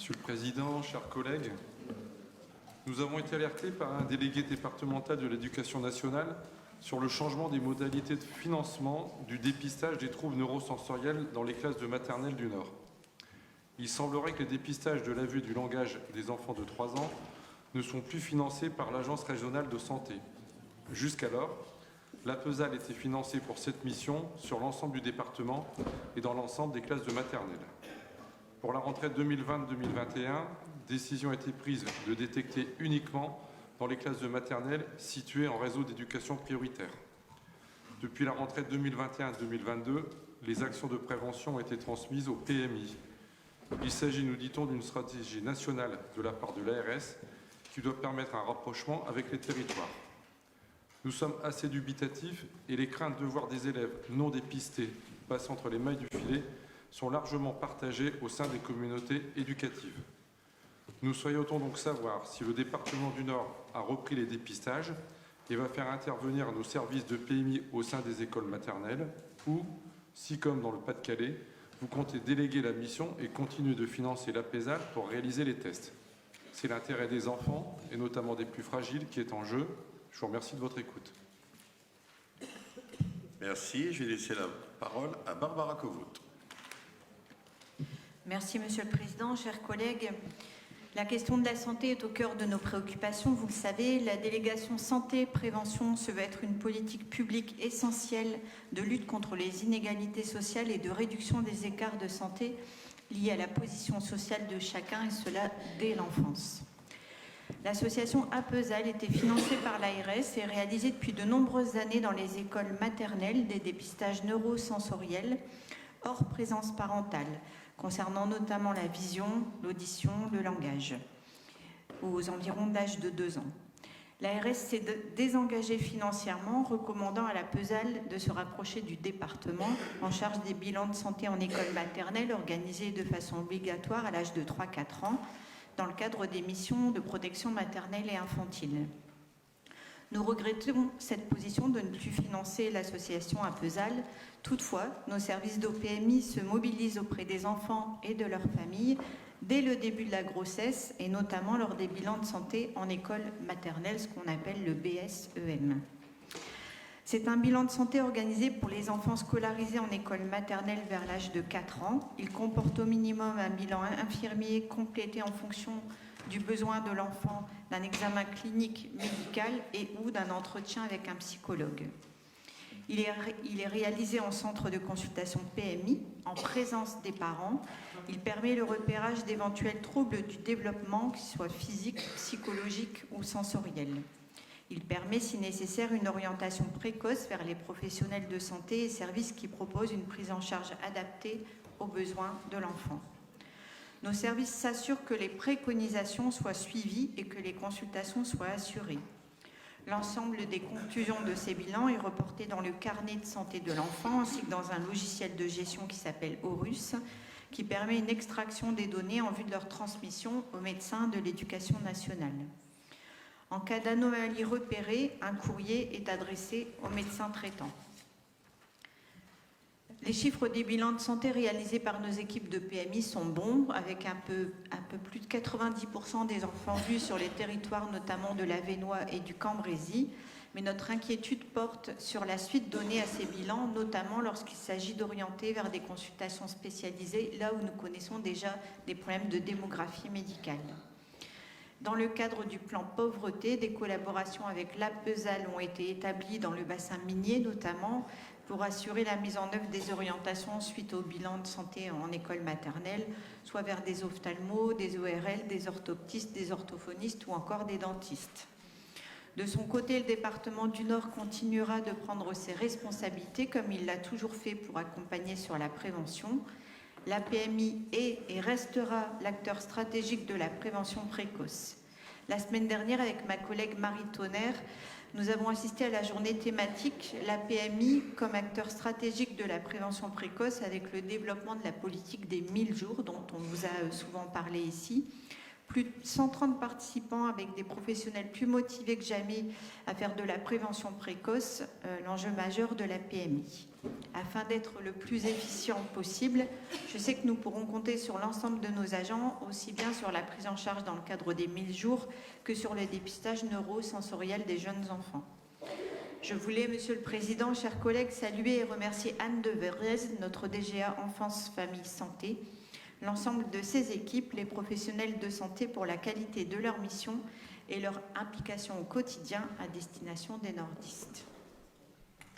Monsieur le Président, chers collègues, nous avons été alertés par un délégué départemental de l'Éducation nationale sur le changement des modalités de financement du dépistage des troubles neurosensoriels dans les classes de maternelle du Nord. Il semblerait que les dépistages de la vue et du langage des enfants de 3 ans ne sont plus financés par l'Agence régionale de santé. Jusqu'alors, l'APESAL était financée pour cette mission sur l'ensemble du département et dans l'ensemble des classes de maternelle. Pour la rentrée 2020-2021, décision a été prise de détecter uniquement dans les classes de maternelle situées en réseau d'éducation prioritaire. Depuis la rentrée 2021-2022, les actions de prévention ont été transmises au PMI. Il s'agit, nous dit-on, d'une stratégie nationale de la part de l'ARS qui doit permettre un rapprochement avec les territoires. Nous sommes assez dubitatifs et les craintes de voir des élèves non dépistés passer entre les mailles du filet sont largement partagées au sein des communautés éducatives. Nous souhaitons donc savoir si le département du Nord a repris les dépistages et va faire intervenir nos services de PMI au sein des écoles maternelles ou, si comme dans le Pas-de-Calais, vous comptez déléguer la mission et continuer de financer l'APESAL pour réaliser les tests. C'est l'intérêt des enfants, et notamment des plus fragiles, qui est en jeu. Je vous remercie de votre écoute. Merci. Je vais laisser la parole à Barbara Kovout. Merci, Monsieur le Président. Chers collègues, la question de la santé est au cœur de nos préoccupations. Vous le savez, la délégation santé-prévention se veut être une politique publique essentielle de lutte contre les inégalités sociales et de réduction des écarts de santé liés à la position sociale de chacun, et cela dès l'enfance. L'association APESAL était financée par l'ARS et réalisait depuis de nombreuses années dans les écoles maternelles des dépistages neurosensoriels hors présence parentale, concernant notamment la vision, l'audition, le langage, aux environs d'âge de 2 ans. L'ARS s'est désengagée financièrement, recommandant à l'APESAL de se rapprocher du département en charge des bilans de santé en école maternelle organisés de façon obligatoire à l'âge de 3-4 ans, dans le cadre des missions de protection maternelle et infantile. Nous regrettons cette position de ne plus financer l'association APESAL. Toutefois, nos services d'OPMI se mobilisent auprès des enfants et de leurs familles dès le début de la grossesse et notamment lors des bilans de santé en école maternelle, ce qu'on appelle le BSEM. C'est un bilan de santé organisé pour les enfants scolarisés en école maternelle vers l'âge de 4 ans. Il comporte au minimum un bilan infirmier complété en fonction du besoin de l'enfant, d'un examen clinique médical et ou d'un entretien avec un psychologue. Il est réalisé en centre de consultation PMI, en présence des parents. Il permet le repérage d'éventuels troubles du développement, qu'ils soient physiques, psychologiques ou sensoriels. Il permet, si nécessaire, une orientation précoce vers les professionnels de santé et services qui proposent une prise en charge adaptée aux besoins de l'enfant. Nos services s'assurent que les préconisations soient suivies et que les consultations soient assurées. L'ensemble des conclusions de ces bilans est reporté dans le carnet de santé de l'enfant ainsi que dans un logiciel de gestion qui s'appelle Horus, qui permet une extraction des données en vue de leur transmission aux médecins de l'Éducation nationale. En cas d'anomalie repérée, un courrier est adressé au médecin traitant. Les chiffres des bilans de santé réalisés par nos équipes de PMI sont bons, avec un peu plus de 90% des enfants vus sur les territoires, notamment de l'Avesnois et du Cambrésis. Mais notre inquiétude porte sur la suite donnée à ces bilans, notamment lorsqu'il s'agit d'orienter vers des consultations spécialisées, là où nous connaissons déjà des problèmes de démographie médicale. Dans le cadre du plan pauvreté, des collaborations avec l'APESAL ont été établies dans le bassin minier notamment pour assurer la mise en œuvre des orientations suite au bilan de santé en école maternelle, soit vers des ophtalmos, des ORL, des orthoptistes, des orthophonistes ou encore des dentistes. De son côté, le département du Nord continuera de prendre ses responsabilités comme il l'a toujours fait pour accompagner sur la prévention. La PMI est et restera l'acteur stratégique de la prévention précoce. La semaine dernière, avec ma collègue Marie Tonnerre, nous avons assisté à la journée thématique « La PMI comme acteur stratégique de la prévention précoce » avec le développement de la politique des 1000 jours dont on vous a souvent parlé ici, plus de 130 participants avec des professionnels plus motivés que jamais à faire de la prévention précoce l'enjeu majeur de la PMI. Afin d'être le plus efficient possible, je sais que nous pourrons compter sur l'ensemble de nos agents, aussi bien sur la prise en charge dans le cadre des 1000 jours que sur le dépistage neurosensoriel des jeunes enfants. Je voulais, Monsieur le Président, chers collègues, saluer et remercier Anne de Verrez, notre DGA Enfance, Famille, Santé, l'ensemble de ses équipes, les professionnels de santé pour la qualité de leur mission et leur implication au quotidien à destination des nordistes.